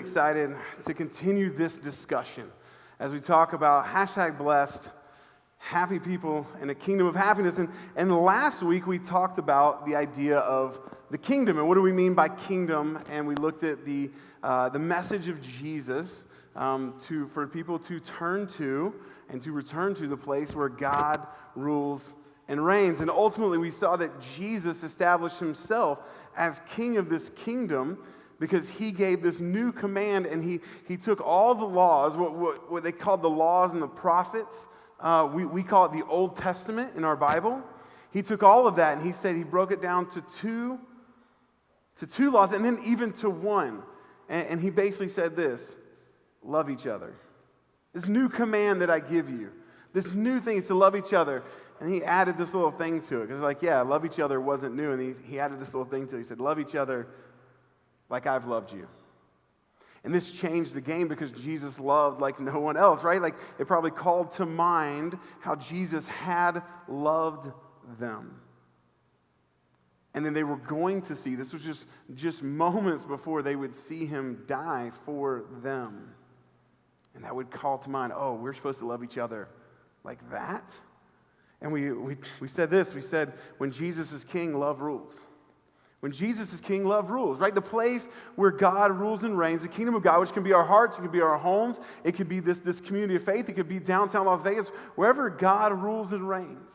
excited to continue this discussion as we talk about #blessed, happy people in a kingdom of happiness. And last week we talked about the idea of the kingdom and what do we mean by kingdom, and we looked at the message of Jesus for people to turn to and to return to the place where God rules and reigns. And ultimately we saw that Jesus established himself as king of this kingdom because he gave this new command, and he took all the laws, what they called the laws and the prophets. We call it the Old Testament in our Bible. He took all of that and he said he broke it down to two laws, and then even to one. And he basically said this: love each other. This new command that I give you, this new thing is to love each other. And he added this little thing to it. Because love each other wasn't new. And he added this little thing to it. He said, love each other like I've loved you. And this changed the game because Jesus loved like no one else, right? Like it probably called to mind how Jesus had loved them. And then they were going to see, this was just moments before they would see him die for them. And that would call to mind, oh, we're supposed to love each other like that? And we said this, we said, when Jesus is king, love rules. When Jesus is king, love rules, right? The place where God rules and reigns, the kingdom of God, which can be our hearts, it could be our homes, it could be this community of faith, it could be downtown Las Vegas, wherever God rules and reigns.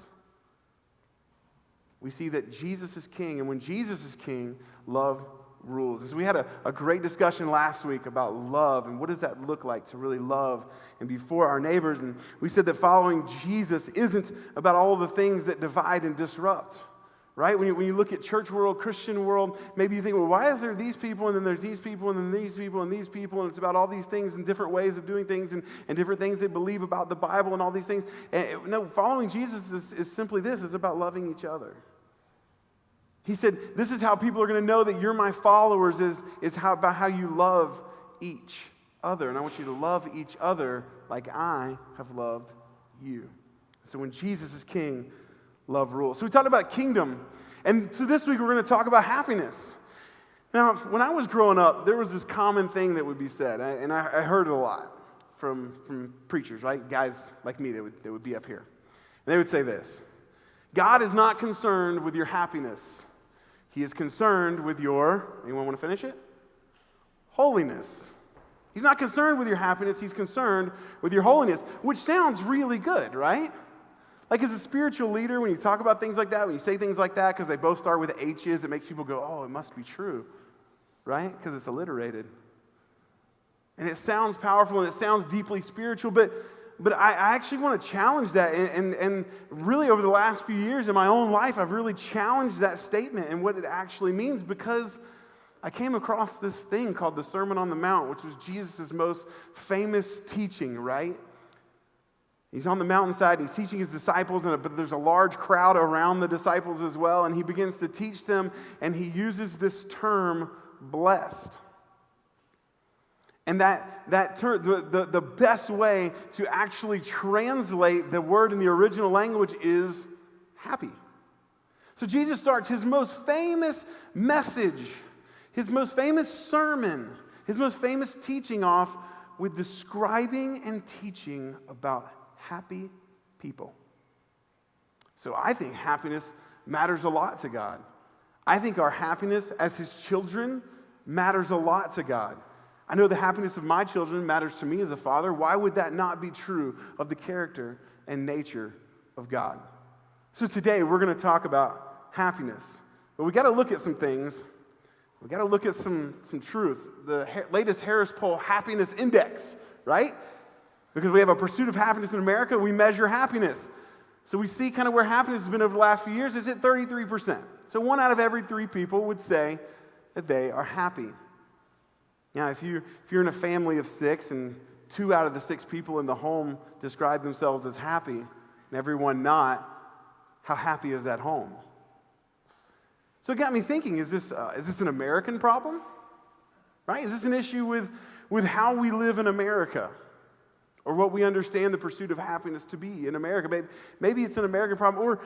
We see that Jesus is king, and when Jesus is king, love rules. And so we had a great discussion last week about love and what does that look like to really love and be for our neighbors. And we said that following Jesus isn't about all the things that divide and disrupt. Right? When you look at church world, Christian world, maybe you think, well, why is there these people, and then there's these people, and then these people, and these people, and it's about all these things and different ways of doing things and different things they believe about the Bible and all these things. And no, following Jesus is simply this. It's about loving each other. He said, this is how people are going to know that you're my followers is about how you love each other. And I want you to love each other like I have loved you. So when Jesus is king, love rules. So we talked about kingdom. And so this week we're going to talk about happiness. Now, when I was growing up, there was this common thing that would be said, and I heard it a lot from preachers, right? Guys like me that would be up here. And they would say this: God is not concerned with your happiness. He is concerned with your, anyone want to finish it? Holiness. He's not concerned with your happiness, he's concerned with your holiness, which sounds really good, right? Like as a spiritual leader, when you talk about things like that, when you say things like that, because they both start with H's, it makes people go, oh, it must be true, right? Because it's alliterated. And it sounds powerful and it sounds deeply spiritual, but I actually want to challenge that. And really over the last few years in my own life, I've really challenged that statement and what it actually means, because I came across this thing called the Sermon on the Mount, which was Jesus' most famous teaching, right? He's on the mountainside, he's teaching his disciples, but there's a large crowd around the disciples as well, and he begins to teach them, and he uses this term, blessed. And that term, the best way to actually translate the word in the original language is happy. So Jesus starts his most famous message, his most famous sermon, his most famous teaching off with describing and teaching about happy people. So I think happiness matters a lot to God. I think our happiness as his children matters a lot to God. I know the happiness of my children matters to me as a father. Why would that not be true of the character and nature of God? So today we're going to talk about happiness. But we got to look at some things. We got to look at some truth. The latest Harris Poll Happiness Index, right? Because we have a pursuit of happiness in America, we measure happiness. So we see kind of where happiness has been over the last few years. It's at 33%. So 1 out of every 3 people would say that they are happy. Now, if you're in a family of 6 and 2 out of the 6 people in the home describe themselves as happy and everyone not, how happy is that home? So it got me thinking, is this an American problem? Right? Is this an issue with how we live in America? Or what we understand the pursuit of happiness to be in America? Maybe it's an American problem. Or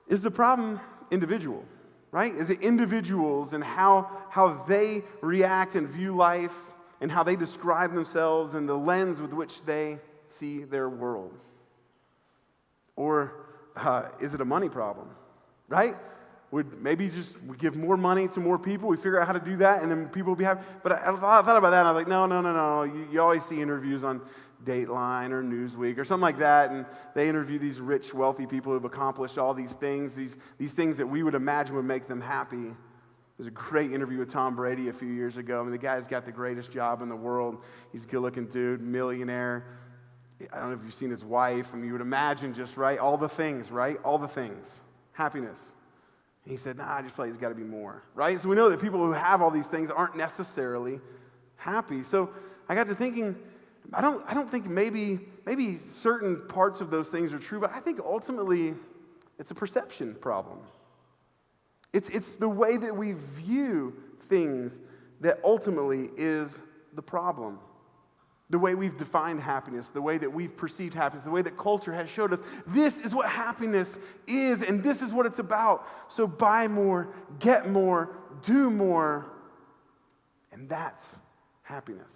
is the problem individual? Right? Is it individuals and how they react and view life and how they describe themselves and the lens with which they see their world? Or is it a money problem, right? Would maybe just we give more money to more people, we figure out how to do that, and then people will be happy. But I thought about that, and I was like, no. You always see interviews on Dateline or Newsweek or something like that, and they interview these rich, wealthy people who've accomplished all these things, these things that we would imagine would make them happy. There's a great interview with Tom Brady a few years ago. I mean, the guy's got the greatest job in the world. He's a good-looking dude, millionaire. I don't know if you've seen his wife. I mean, you would imagine just, right, all the things, right? All the things. Happiness. And he said, I just feel like there's got to be more, right? So we know that people who have all these things aren't necessarily happy. So I got to thinking, I don't think maybe certain parts of those things are true, but I think ultimately it's a perception problem. It's the way that we view things that ultimately is the problem. The way we've defined happiness, the way that we've perceived happiness, the way that culture has showed us, this is what happiness is, and this is what it's about. So buy more, get more, do more, and that's happiness.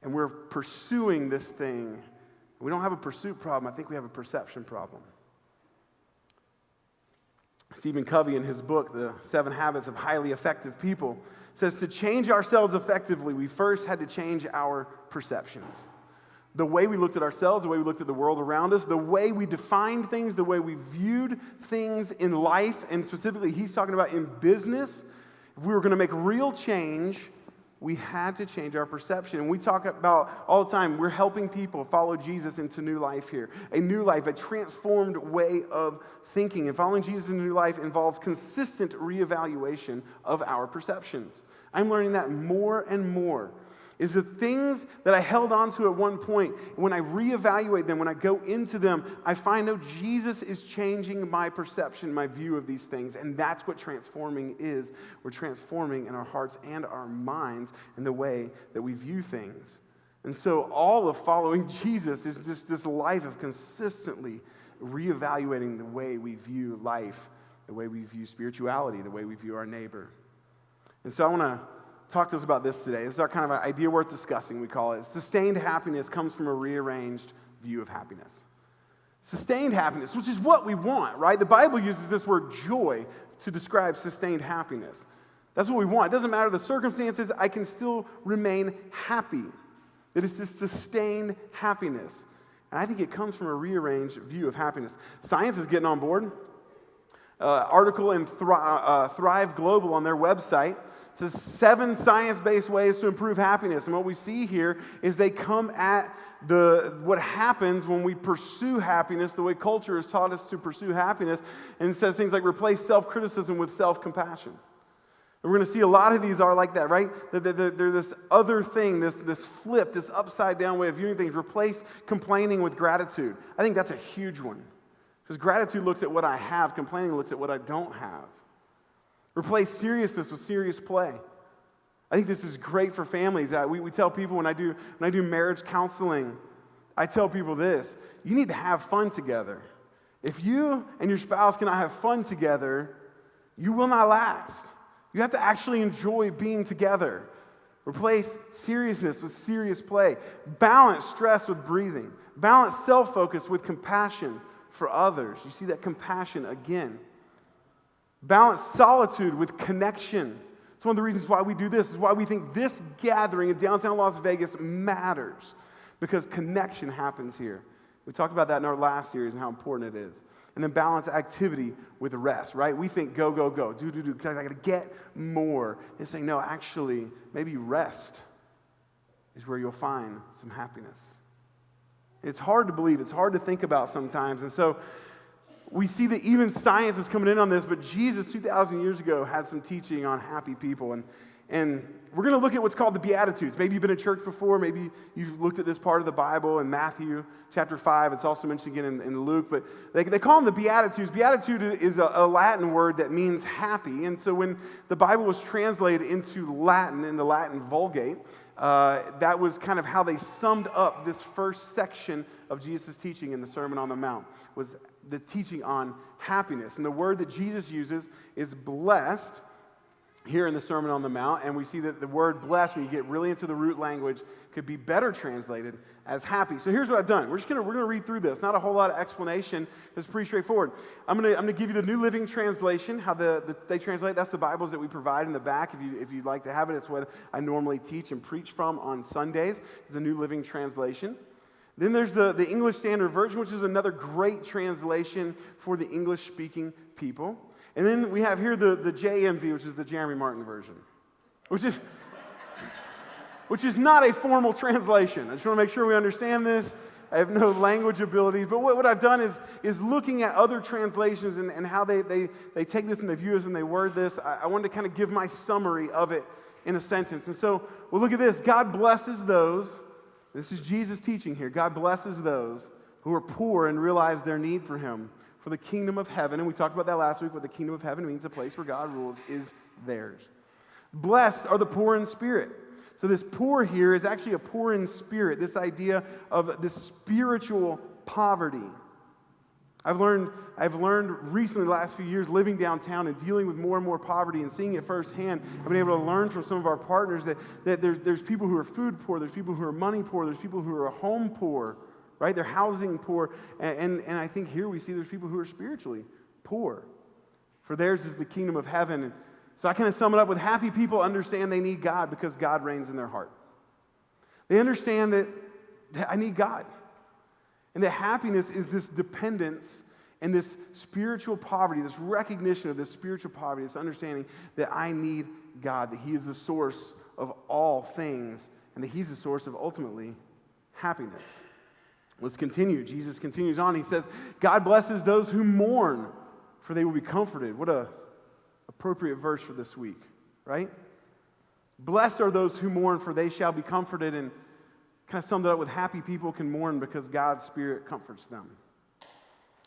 And we're pursuing this thing. We don't have a pursuit problem. I think we have a perception problem. Stephen Covey, in his book, The 7 Habits of Highly Effective People, says to change ourselves effectively, we first had to change our perceptions. The way we looked at ourselves, the way we looked at the world around us, the way we defined things, the way we viewed things in life, and specifically he's talking about in business. If we were going to make real change, we had to change our perception. And we talk about all the time, we're helping people follow Jesus into new life here. A new life, a transformed way of thinking. And following Jesus in new life involves consistent reevaluation of our perceptions. I'm learning that more and more. Is the things that I held on to at one point, when I reevaluate them, when I go into them, I find no, Jesus is changing my perception, my view of these things. And that's what transforming is. We're transforming in our hearts and our minds in the way that we view things. And so all of following Jesus is just this life of consistently reevaluating the way we view life, the way we view spirituality, the way we view our neighbor. And so I want to talk to us about this today. This is our kind of an idea worth discussing, we call it. Sustained happiness comes from a rearranged view of happiness. Sustained happiness, which is what we want, right? The Bible uses this word joy to describe sustained happiness. That's what we want. It doesn't matter the circumstances, I can still remain happy. That it's this sustained happiness. And I think it comes from a rearranged view of happiness. Science is getting on board. Article in Thrive Global on their website says 7 science-based ways to improve happiness. And what we see here is they come at what happens when we pursue happiness, the way culture has taught us to pursue happiness, and it says things like replace self-criticism with self-compassion. And we're going to see a lot of these are like that, right? They're this other thing, this flip, this upside-down way of viewing things. Replace complaining with gratitude. I think that's a huge one. Because gratitude looks at what I have, complaining looks at what I don't have. Replace seriousness with serious play. I think this is great for families. We tell people when I do marriage counseling, I tell people this: you need to have fun together. If you and your spouse cannot have fun together, you will not last. You have to actually enjoy being together. Replace seriousness with serious play. Balance stress with breathing. Balance self-focus with compassion for others. You see that compassion again. Balance solitude with connection. It's one of the reasons why we do this, is why we think this gathering in downtown Las Vegas matters, because connection happens here. We talked about that in our last series and how important it is. And then balance activity with rest, right? We think go, do, because I got to get more. And saying, no, actually, maybe rest is where you'll find some happiness. It's hard to believe. It's hard to think about sometimes. And so we see that even science is coming in on this, but Jesus 2,000 years ago had some teaching on happy people. And we're going to look at what's called the Beatitudes. Maybe you've been in church before. Maybe you've looked at this part of the Bible in Matthew chapter 5. It's also mentioned again in Luke. But they call them the Beatitudes. Beatitude is a Latin word that means happy. And so when the Bible was translated into Latin, in the Latin Vulgate, that was kind of how they summed up this first section of Jesus' teaching in the Sermon on the Mount, was the teaching on happiness. And the word that Jesus uses is blessed. here in the Sermon on the Mount, and we see that the word blessed, when you get really into the root language, could be better translated as happy. So here's what I've done. We're gonna read through this. Not a whole lot of explanation. It's pretty straightforward. I'm gonna give you the New Living Translation, how they translate. That's the Bibles that we provide in the back. If you'd like to have it, it's what I normally teach and preach from on Sundays. It's the New Living Translation. Then there's the English Standard Version, which is another great translation for the English-speaking people. And then we have here the JMV, which is the Jeremy Martin version, which is not a formal translation. I just want to make sure we understand this. I have no language abilities, but what I've done is looking at other translations and how they take this and they view this and they word this. I wanted to kind of give my summary of it in a sentence. And so we'll look at this. God blesses those, this is Jesus teaching here, God blesses those who are poor and realize their need for Him. For the kingdom of heaven, and we talked about that last week, what the kingdom of heaven means, a place where God rules, is theirs. Blessed are the poor in spirit. So this poor here is actually a poor in spirit, this idea of this spiritual poverty. I've learned recently, the last few years, living downtown and dealing with more and more poverty and seeing it firsthand. I've been able to learn from some of our partners that there's people who are food poor, there's people who are money poor, there's people who are home poor. Right? They're housing poor. And I think here we see there's people who are spiritually poor. For theirs is the kingdom of heaven. And so I kind of sum it up with happy people understand they need God because God reigns in their heart. They understand that I need God. And that happiness is this dependence and this spiritual poverty, this recognition of this spiritual poverty, this understanding that I need God, that He is the source of all things, and that He's the source of ultimately happiness. Let's continue. Jesus continues on. He says, God blesses those who mourn, for they will be comforted. What a appropriate verse for this week, right? Blessed are those who mourn, for they shall be comforted. And kind of summed it up with happy people can mourn because God's Spirit comforts them.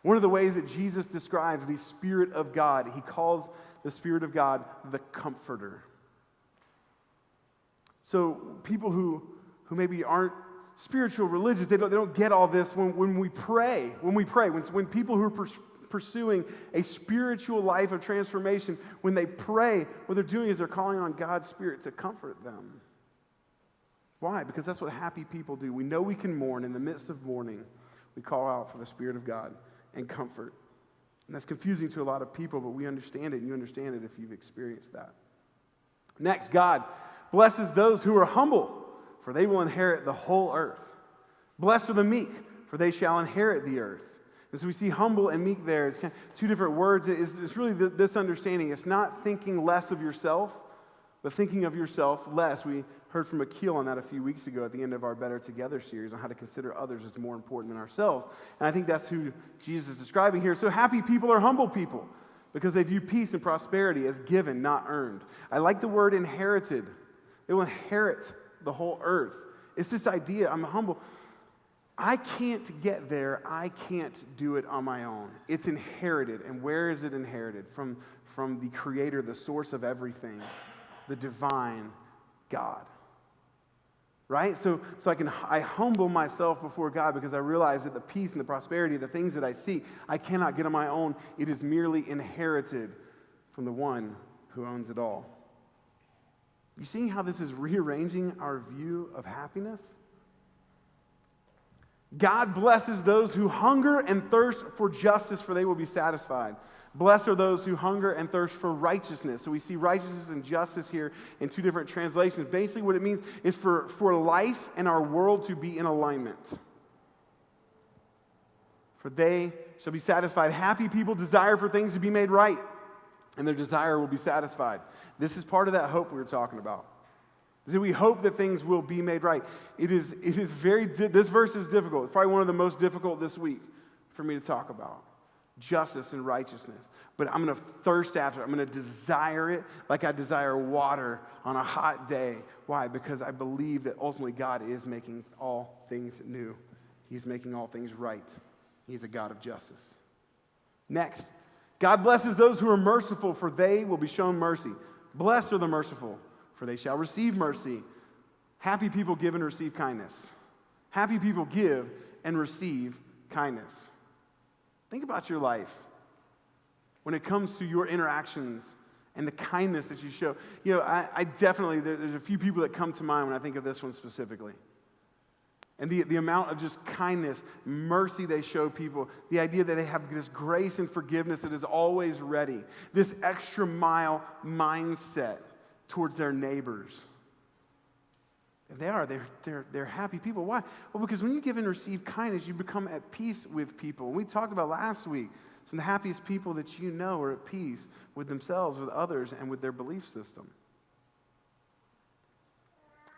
One of the ways that Jesus describes the Spirit of God, He calls the Spirit of God the Comforter. So people who maybe aren't spiritual religious, they don't get all this when we pray. When people who are pursuing a spiritual life of transformation, when they pray, what they're doing is they're calling on God's Spirit to comfort them. Why? Because that's what happy people do. We know we can mourn. In the midst of mourning, we call out for the Spirit of God and comfort. And that's confusing to a lot of people, but we understand it, and you understand it if you've experienced that. Next, God blesses those who are humble, for they will inherit the whole earth. Blessed are the meek, for they shall inherit the earth. And so we see humble and meek there. It's kind of two different words. It's really this understanding. It's not thinking less of yourself, but thinking of yourself less. We heard from Akil on that a few weeks ago at the end of our Better Together series on how to consider others as more important than ourselves. And I think that's who Jesus is describing here. So happy people are humble people because they view peace and prosperity as given, not earned. I like the word inherited. They will inherit the whole earth. It's this idea, I'm humble. I can't get there. I can't do it on my own. It's inherited. And where is it inherited? From the Creator, the source of everything, the divine God. Right? So I humble myself before God because I realize that the peace and the prosperity, the things that I see, I cannot get on my own. It is merely inherited from the one who owns it all. You see how this is rearranging our view of happiness? God blesses those who hunger and thirst for justice, for they will be satisfied. Blessed are those who hunger and thirst for righteousness. So we see righteousness and justice here in two different translations. Basically what it means is for life and our world to be in alignment. For they shall be satisfied. Happy people desire for things to be made right, and their desire will be satisfied. This is part of that hope we were talking about. That we hope that things will be made right. This verse is difficult. It's probably one of the most difficult this week for me to talk about. Justice and righteousness. But I'm going to thirst after it. I'm going to desire it like I desire water on a hot day. Why? Because I believe that ultimately God is making all things new. He's making all things right. He's a God of justice. Next, God blesses those who are merciful, for they will be shown mercy. Blessed are the merciful, for they shall receive mercy. Happy people give and receive kindness. Happy people give and receive kindness. Think about your life when it comes to your interactions and the kindness that you show. You know, I definitely, there's a few people that come to mind when I think of this one specifically. And the amount of just kindness, mercy they show people, the idea that they have this grace and forgiveness that is always ready, this extra mile mindset towards their neighbors. And they're happy people. Why? Well, because when you give and receive kindness, you become at peace with people. And we talked about last week, some of the happiest people that you know are at peace with themselves, with others, and with their belief system.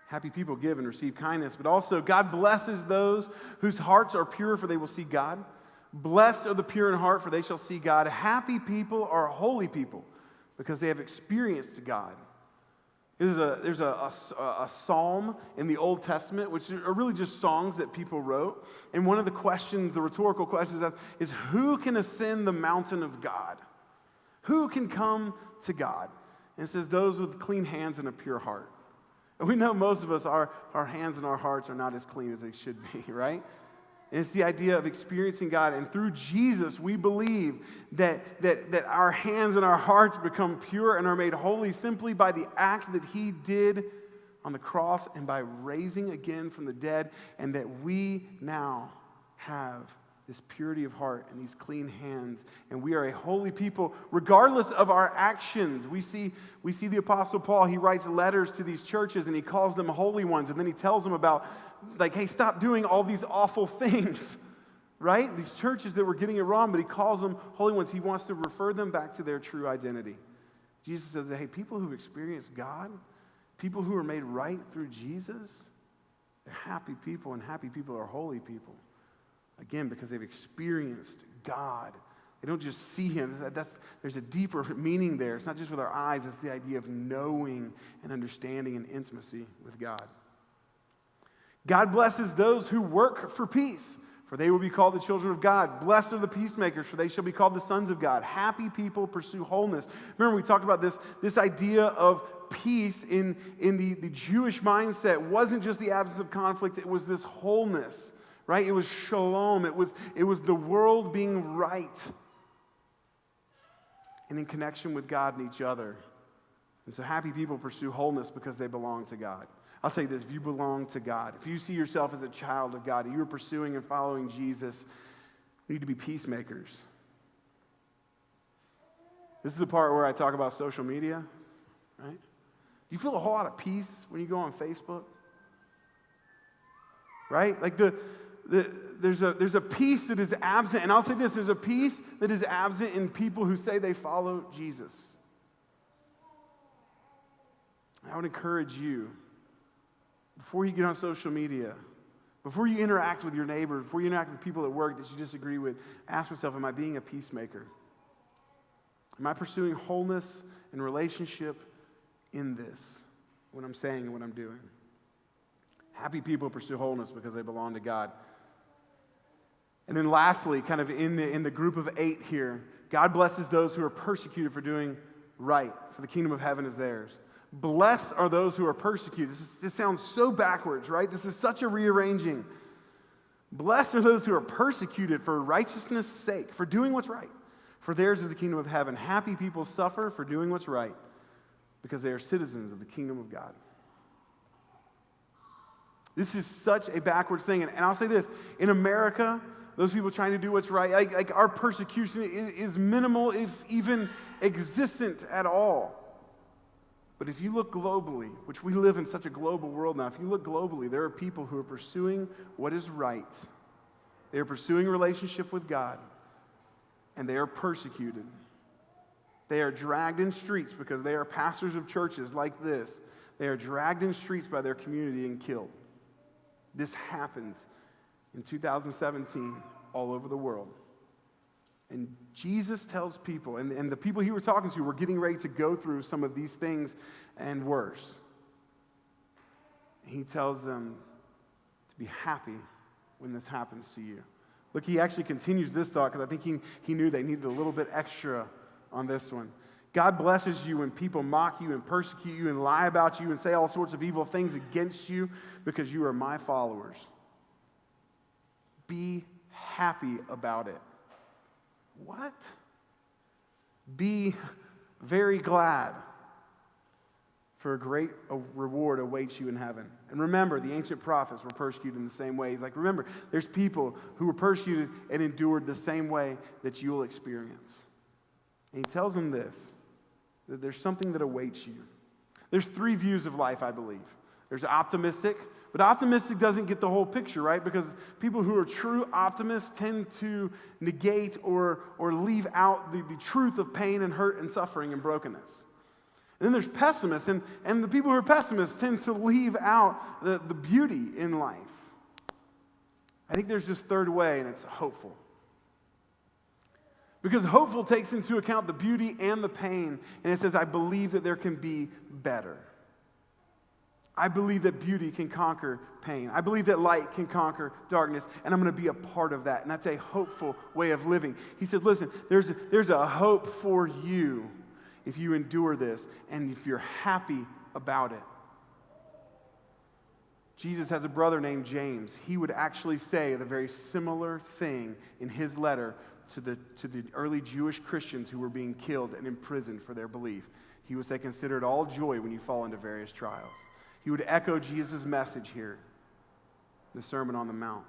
Happy people give and receive kindness, but also God blesses those whose hearts are pure, for they will see God. Blessed are the pure in heart, for they shall see God. Happy people are holy people, because they have experienced God. There's a psalm in the Old Testament, which are really just songs that people wrote. And one of the questions, the rhetorical questions, is who can ascend the mountain of God? Who can come to God? And it says those with clean hands and a pure heart. And we know most of us, our hands and our hearts are not as clean as they should be, right? And it's the idea of experiencing God. And through Jesus, we believe that our hands and our hearts become pure and are made holy simply by the act that He did on the cross and by raising again from the dead, and that we now have this purity of heart and these clean hands, and we are a holy people regardless of our actions. We see the Apostle Paul, he writes letters to these churches and he calls them holy ones, and then he tells them about, like, hey, stop doing all these awful things, right? These churches that were getting it wrong, but he calls them holy ones. He wants to refer them back to their true identity. Jesus says, hey, people who've experienced God, people who are made right through Jesus, they're happy people, and happy people are holy people. Again, because they've experienced God. They don't just see Him. There's a deeper meaning there. It's not just with our eyes. It's the idea of knowing and understanding and intimacy with God. God blesses those who work for peace, for they will be called the children of God. Blessed are the peacemakers, for they shall be called the sons of God. Happy people pursue wholeness. Remember, we talked about this idea of peace in the Jewish mindset wasn't just the absence of conflict. It was this wholeness. Right? It was shalom. It was the world being right and in connection with God and each other. And so happy people pursue wholeness because they belong to God. I'll tell you this, if you belong to God, if you see yourself as a child of God, and you are pursuing and following Jesus, you need to be peacemakers. This is the part where I talk about social media, right? Do you feel a whole lot of peace when you go on Facebook? Right? Like there's a peace that is absent, and I'll say this, there's a peace that is absent in people who say they follow Jesus. I would encourage you, before you get on social media, before you interact with your neighbor, before you interact with people at work that you disagree with, ask yourself, am I being a peacemaker? Am I pursuing wholeness and relationship in this, what I'm saying and what I'm doing? Happy people pursue wholeness because they belong to God. And then lastly, kind of in the group of 8 here, God blesses those who are persecuted for doing right, for the kingdom of heaven is theirs. Blessed are those who are persecuted. This sounds so backwards, right? This is such a rearranging. Blessed are those who are persecuted for righteousness' sake, for doing what's right. For theirs is the kingdom of heaven. Happy people suffer for doing what's right because they are citizens of the kingdom of God. This is such a backwards thing. And I'll say this, in America, those people trying to do what's right, like our persecution is minimal, if even existent at all. But if you look globally, which we live in such a global world now, if you look globally, there are people who are pursuing what is right. They are pursuing relationship with God, and they are persecuted. They are dragged in streets because they are pastors of churches like this. They are dragged in streets by their community and killed. This happens in 2017 all over the world. And Jesus tells people, and the people he was talking to were getting ready to go through some of these things and worse. He tells them to be happy when this happens to you. Look, he actually continues this thought because I think he knew they needed a little bit extra on this one. God blesses you when people mock you and persecute you and lie about you and say all sorts of evil things against you because you are my followers. Be happy about it. What? Be very glad, for a great reward awaits you in heaven. And remember, the ancient prophets were persecuted in the same way. He's like, remember, there's people who were persecuted and endured the same way that you'll experience. And he tells them this, that there's something that awaits you. There's three views of life, I believe. There's optimistic, but optimistic doesn't get the whole picture, right? Because people who are true optimists tend to negate or leave out the truth of pain and hurt and suffering and brokenness. And then there's pessimists, and the people who are pessimists tend to leave out the beauty in life. I think there's this third way, and it's hopeful. Because hopeful takes into account the beauty and the pain, and it says, I believe that there can be better. I believe that beauty can conquer pain. I believe that light can conquer darkness, and I'm going to be a part of that. And that's a hopeful way of living. He said, listen, there's a hope for you if you endure this, and if you're happy about it. Jesus has a brother named James. He would actually say the very similar thing in his letter to the early Jewish Christians who were being killed and imprisoned for their belief. He would say, consider it all joy when you fall into various trials. He would echo Jesus' message here, the Sermon on the Mount.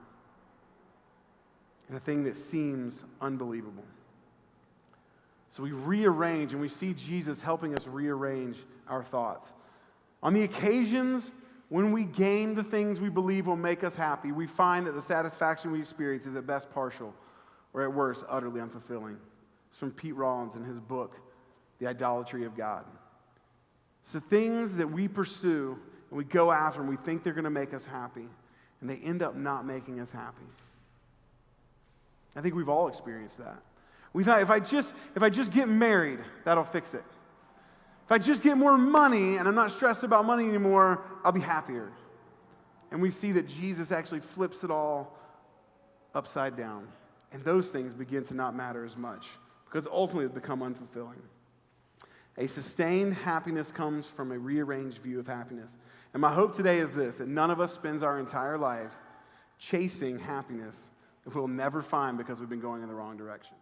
And a thing that seems unbelievable. So we rearrange, and we see Jesus helping us rearrange our thoughts. On the occasions when we gain the things we believe will make us happy, we find that the satisfaction we experience is at best partial, or at worst, utterly unfulfilling. It's from Pete Rollins in his book, The Idolatry of God. So things that we pursue, and we go after, and we think they're going to make us happy, and they end up not making us happy. I think we've all experienced that. We thought, if I just get married, that'll fix it. If I just get more money and I'm not stressed about money anymore, I'll be happier. And we see that Jesus actually flips it all upside down. And those things begin to not matter as much because ultimately they become unfulfilling. A sustained happiness comes from a rearranged view of happiness. And my hope today is this, that none of us spends our entire lives chasing happiness that we'll never find because we've been going in the wrong direction.